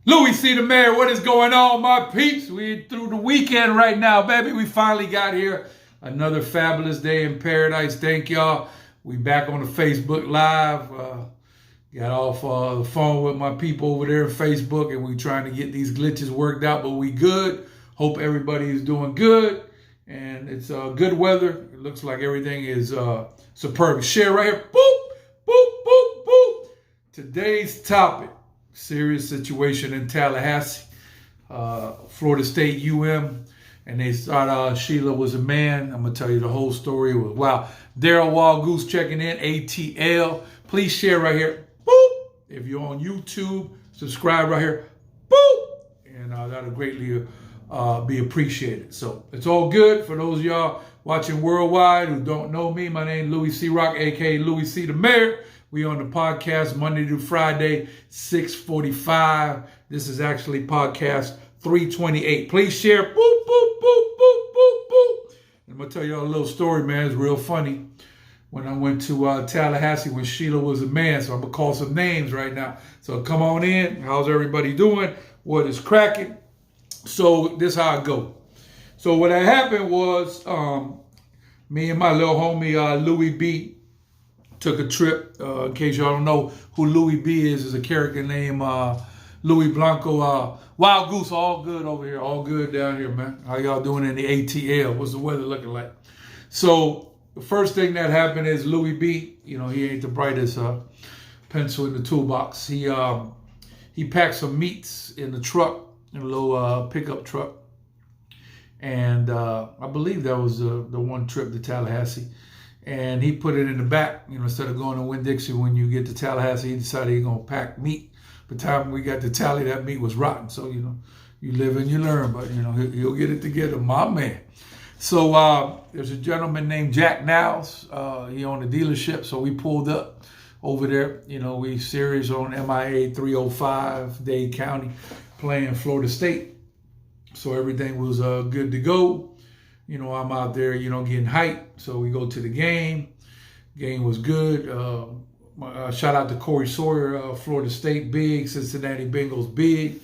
Louie C. the Mayor, what is going on, my peeps? We through the weekend right now, baby. We finally got here. Another fabulous day in paradise. Thank y'all. We back on the Facebook Live. Got off the phone with my people over there on Facebook, and we trying to get these glitches worked out, but we good. Hope everybody is doing good, and it's good weather. It looks like everything is superb. Share right here. Boop, boop, boop, boop. Today's topic. Serious situation in Tallahassee, Florida State UM, and they thought Sheila was a man. I'm gonna tell you the whole story. It was wow. Daryl Wild Goose checking in, ATL. Please share right here. Boop. If you're on YouTube, subscribe right here. Boop. And that'll greatly be appreciated. So it's all good for those of y'all watching worldwide who don't know me. My name is Louie C. Rock, aka Louie C. the Mayor. We on the podcast Monday through Friday, 6:45. This is actually podcast 328. Please share. Boop, boop, boop, boop, boop, boop. I'm going to tell y'all a little story, man. It's real funny. When I went to Tallahassee when Sheila was a man, so I'm going to call some names right now. So come on in. How's everybody doing? What is cracking? So this is how I go. So what had happened was me and my little homie Louie B took a trip. In case y'all don't know who Louie B is a character named Louis Blanco. Wild Goose, all good over here, all good down here, man. How y'all doing in the ATL? What's the weather looking like? So the first thing that happened is Louie B, he ain't the brightest pencil in the toolbox. He packed some meats in the truck, in a little pickup truck. And I believe that was the one trip to Tallahassee. And he put it in the back, instead of going to Winn-Dixie when you get to Tallahassee, he decided he's going to pack meat. By the time we got to Tally, that meat was rotten. So, you live and you learn, but, he'll get it together, my man. So there's a gentleman named Jack Niles. He owned a dealership, so we pulled up over there. We series on MIA 305, Dade County, playing Florida State. So everything was good to go. I'm out there, getting hyped. So we go to the game. Game was good. Shout out to Corey Sawyer, Florida State big, Cincinnati Bengals big.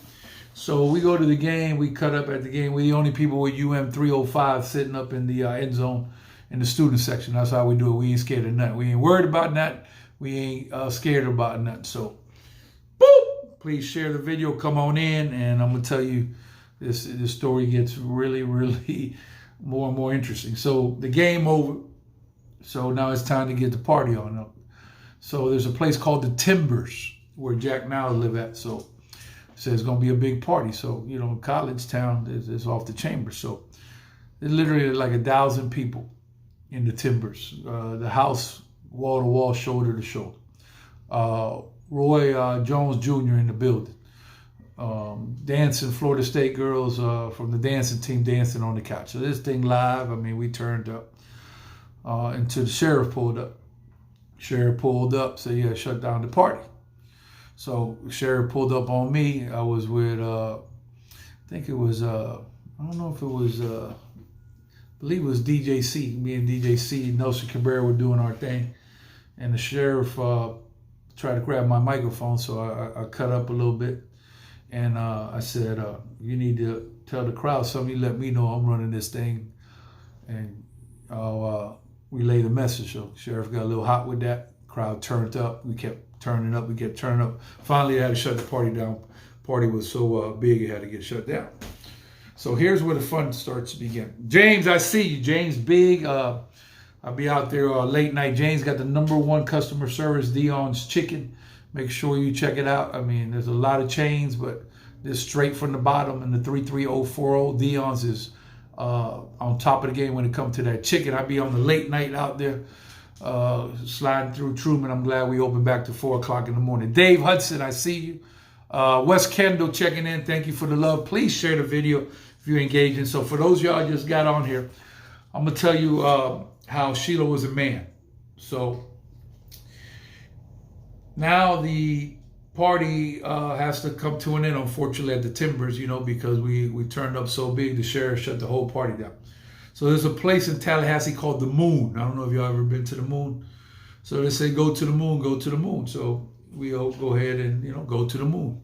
So we go to the game. We cut up at the game. We're the only people with UM 305 sitting up in the end zone in the student section. That's how we do it. We ain't scared of nothing. We ain't worried about nothing. We ain't scared about nothing. So, boop! Please share the video. Come on in, and I'm gonna tell you, this story gets really, really more and more interesting. So the game over. So now it's time to get the party on up. So there's a place called the Timbers where Jack Niles live at. So it says it's gonna be a big party. So college town is off the chamber. So there's literally like 1,000 people in the Timbers. The house wall to wall, shoulder to shoulder. Roy Jones Jr. in the building. Dancing Florida State girls from the dancing team dancing on the couch. So this thing live, we turned up until the sheriff pulled up. Sheriff pulled up, so yeah, shut down the party. So sheriff pulled up on me. I was with, I think it was, I don't know if it was, I believe it was DJC. Me and DJC, Nelson Cabrera were doing our thing. And the sheriff tried to grab my microphone, so I cut up a little bit. And I said, you need to tell the crowd something. You let me know I'm running this thing. And I'll relay the message. So sheriff got a little hot with that. Crowd turned up. We kept turning up. We kept turning up. Finally, I had to shut the party down. Party was so big, it had to get shut down. So here's where the fun starts to begin. James, I see you. James Big. I'll be out there late night. James got the #1 customer service, Dion's Chicken. Make sure you check it out. There's a lot of chains, but this straight from the bottom in the 33040. Dion's is on top of the game when it comes to that chicken. I'll be on the late night out there sliding through Truman. I'm glad we opened back to 4 o'clock in the morning. Dave Hudson, I see you. Wes Kendall checking in. Thank you for the love. Please share the video if you're engaging. So for those of y'all just got on here, I'm going to tell you how Sheila was a man. So now the party has to come to an end, unfortunately, at the Timbers, because we turned up so big, the sheriff shut the whole party down. So there's a place in Tallahassee called the Moon. I don't know if y'all ever been to the Moon. So they say, go to the moon, go to the moon. So we'll go ahead and, go to the moon.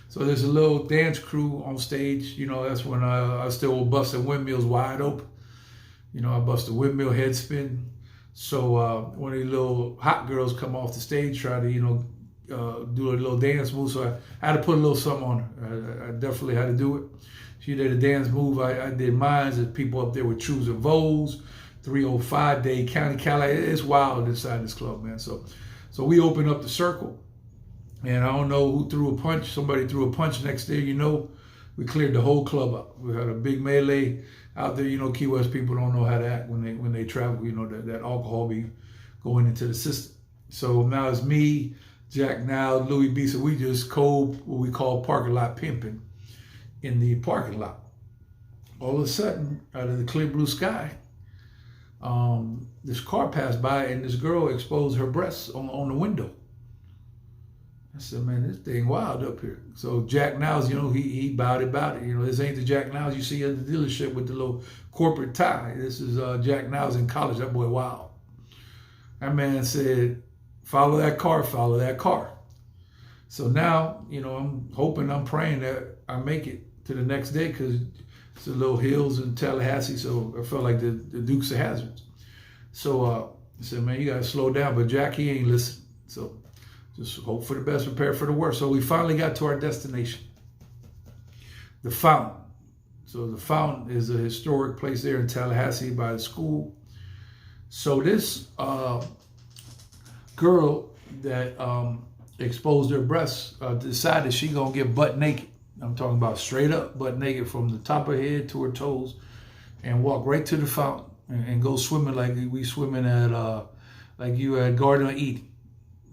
So there's a little dance crew on stage. You know, that's when I still busting windmills wide open. You know, I bust a windmill head spin. So one of these little hot girls come off the stage, try to, you know, do a little dance move. So I had to put a little something on her. I definitely had to do it. She did a dance move. I did mine. There's people up there with choosing Vols, 305 Day County Cali. It's wild inside this club, man. So we opened up the circle. And I don't know who threw a punch. Somebody threw a punch. Next day, you know, we cleared the whole club up. We had a big melee out there. You know, Key West people don't know how to act when they travel. You know, that alcohol be going into the system. So now it's me, Jack Now, Louie B. So we just what we call parking lot pimping in the parking lot. All of a sudden, out of the clear blue sky, this car passed by and this girl exposed her breasts on the window. I said, man, this thing wild up here. So Jack Now's, you know, he bowed it. You know, this ain't the Jack Now's you see at the dealership with the little corporate tie. This is Jack Now's in college. That boy wild. That man said, follow that car, follow that car. So now, you know, I'm hoping, I'm praying that I make it to the next day because it's the little hills in Tallahassee. So I felt like the Dukes of Hazzards. So I said, man, you got to slow down. But Jack, he ain't listening. So just hope for the best, prepare for the worst. So we finally got to our destination, the Fountain. So the Fountain is a historic place there in Tallahassee by the school. So this girl that exposed her breasts decided she gonna get butt naked. I'm talking about straight up butt naked from the top of her head to her toes and walk right to the fountain and go swimming like we swimming at like you at Garden of Eden.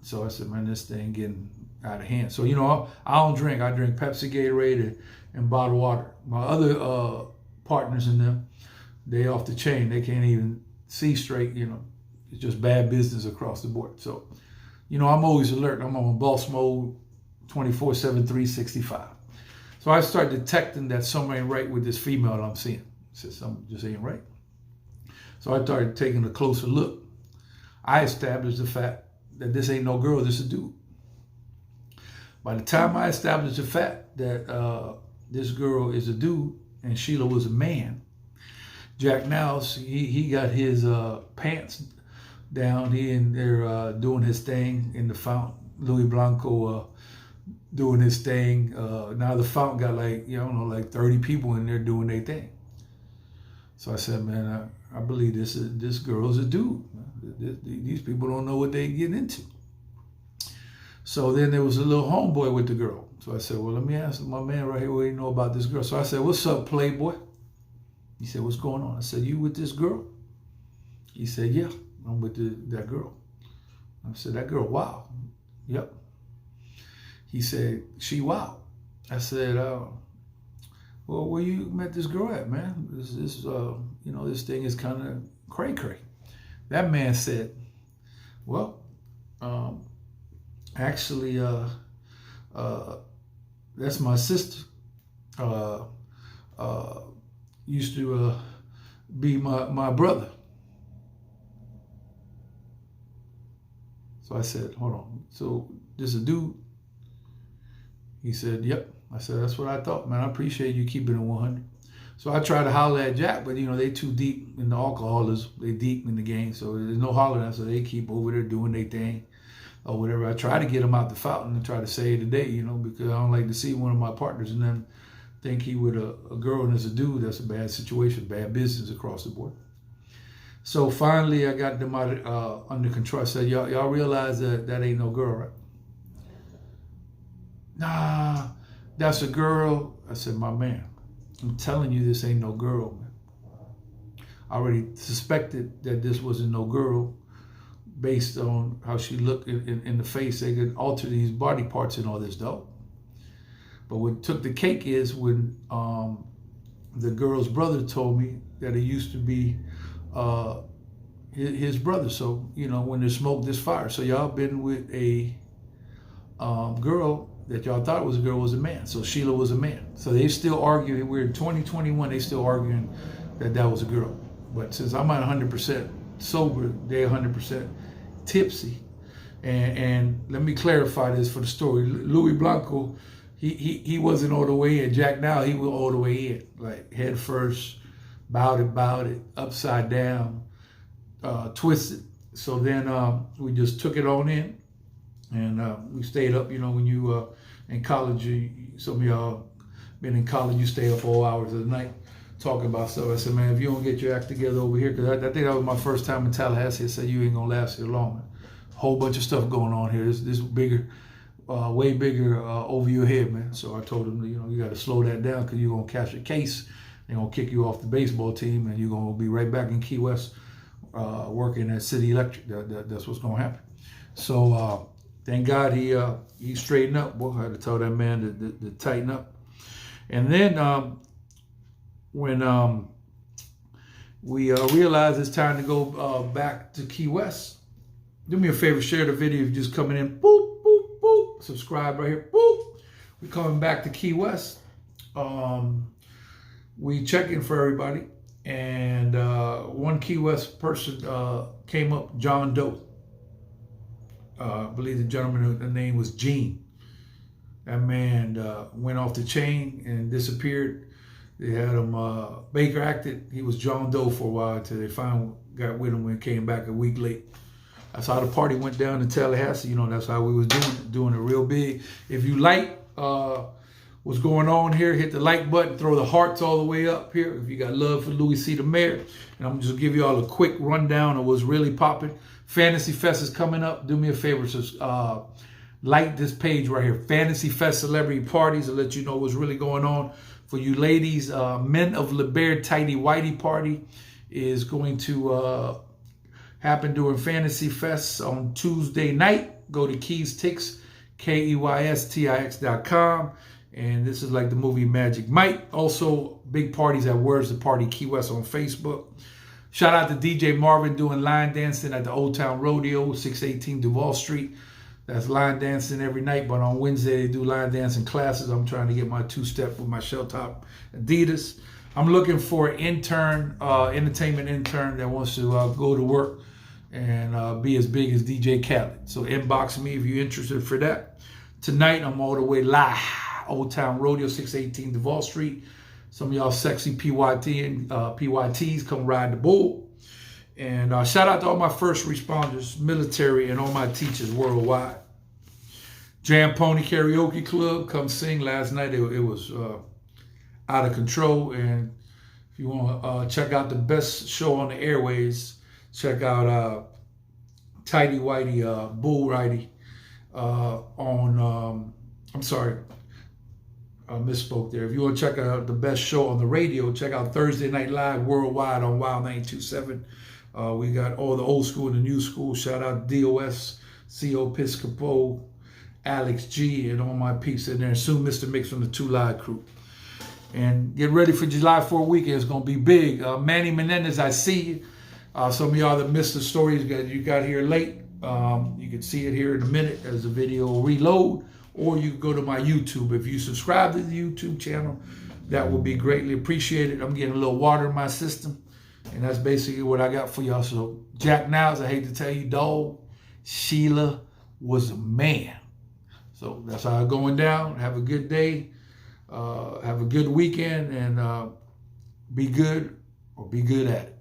So I said, man, this thing getting out of hand. So, you know, I don't drink. I drink Pepsi, Gatorade, and bottled water. My other partners in them, they off the chain. They can't even see straight, you know. It's just bad business across the board. So, you know, I'm always alert. I'm on boss mode 24/7, 365. So I start detecting that something ain't right with this female that I'm seeing. I said, something just ain't right. So I started taking a closer look. I established the fact that this ain't no girl, this is a dude. By the time I established the fact that this girl is a dude and Sheila was a man, Jack Now's, he got his pants down. He in there doing his thing in the fountain. Louis Blanco doing his thing. Now the fountain got like, you know, like 30 people in there doing their thing. So I said, man, I believe this girl's a dude. These people don't know what they get into. So then there was a little homeboy with the girl. So I said, well, let me ask my man right here what he know about this girl. So I said, what's up, playboy? He said, what's going on? I said, you with this girl? He said, yeah, I'm with that girl. I said, that girl, wow. Yep. He said, she wow. I said, well, where you met this girl at, man? This you know, this thing is kind of cray-cray. That man said, well, actually, that's my sister. Used to be my brother. So I said, hold on. So this a dude? He said, yep. I said, that's what I thought, man. I appreciate you keeping it 100. So I tried to holler at Jack, but, you know, they too deep in the alcoholism. They deep in the game, so there's no hollering. So they keep over there doing their thing or whatever. I try to get them out the fountain and try to save the day, you know, because I don't like to see one of my partners and then think he with a girl and as a dude. That's a bad situation, bad business across the board. So finally, I got them out under control. I said, y'all realize that ain't no girl, right? Nah, that's a girl. I said, my man, I'm telling you this ain't no girl, man. I already suspected that this wasn't no girl based on how she looked in the face. They could alter these body parts and all this, though. But what took the cake is when the girl's brother told me that it used to be his brother. So, you know, when there's smoke, there's fire. So y'all been with a girl that y'all thought was a girl was a man. So Sheila was a man. So they still arguing. We're in 2021. They still arguing that was a girl. But since I'm at 100% sober, they're 100% tipsy. And let me clarify this for the story. Louis Blanco he wasn't all the way in. Jack now, he was all the way in, like head first, bowed it, upside down, twisted. So then we just took it on in, and we stayed up. You know, when you in college, some of y'all been in college, you stay up all hours of the night talking about stuff. I said, man, if you don't get your act together over here, because I think that was my first time in Tallahassee, I said, you ain't gonna last here long. A whole bunch of stuff going on here. This bigger, way bigger over your head, man. So I told him, you know, you got to slow that down because you're gonna catch a case. They're gonna kick you off the baseball team, and you're gonna be right back in Key West working at City Electric. That's what's gonna happen. So thank God he straightened up. Boy, I had to tell that man to tighten up. And then when we realized it's time to go back to Key West, do me a favor, share the video. If you're just coming in, boop, boop, boop, subscribe right here, boop. We're coming back to Key West. We checking for everybody, and one Key West person came up, John Doe. I believe the gentleman, the name was Gene. That man went off the chain and disappeared. They had him Baker acted. He was John Doe for a while until they finally got with him and came back a week late. That's how the party went down in Tallahassee. You know, that's how we was doing it real big. If you like what's going on here, hit the like button, throw the hearts all the way up here. If you got love for Louie C. the Mayor. And I'm just give you all a quick rundown of what's really popping. Fantasy Fest is coming up. Do me a favor, like this page right here, Fantasy Fest Celebrity Parties, to let you know what's really going on. For you ladies, Men of LeBaire Tidy Whitey Party is going to happen during Fantasy Fest on Tuesday night. Go to KeysTix, KeysTix.com. And this is like the movie Magic Mike. Also, big parties at Words the Party Key West on Facebook. Shout out to DJ Marvin doing line dancing at the Old Town Rodeo, 618 Duval Street. That's line dancing every night, but on Wednesday they do line dancing classes. I'm trying to get my two-step with my shell top Adidas. I'm looking for an intern, entertainment intern that wants to go to work and be as big as DJ Khaled. So inbox me if you're interested for that. Tonight I'm all the way live, Old Town Rodeo, 618 Duval Street. Some of y'all sexy PYTs come ride the bull. And shout out to all my first responders, military, and all my teachers worldwide. Jam Pony Karaoke Club, come sing. Last night it was out of control. And if you want to check out the best show on the airways, check out Tidy Whitey, Bull Righty on, I'm sorry, I misspoke there. If you want to check out the best show on the radio, check out Thursday Night Live worldwide on Wild 927. We got all the old school and the new school. Shout out DOS, CO Piscopo, Alex G, and all my peeps in there. And soon Mr. Mix from the Two Live crew. And get ready for July 4th weekend. It's going to be big. Manny Menendez, I see you. Some of y'all that missed the stories, you got here late. You can see it here in a minute as the video will reload. Or you can go to my YouTube. If you subscribe to the YouTube channel, that would be greatly appreciated. I'm getting a little water in my system. And that's basically what I got for y'all. So Jack Niles, I hate to tell you, dog, Sheila was a man. So that's how it's going down. Have a good day. Have a good weekend. And be good or be good at it.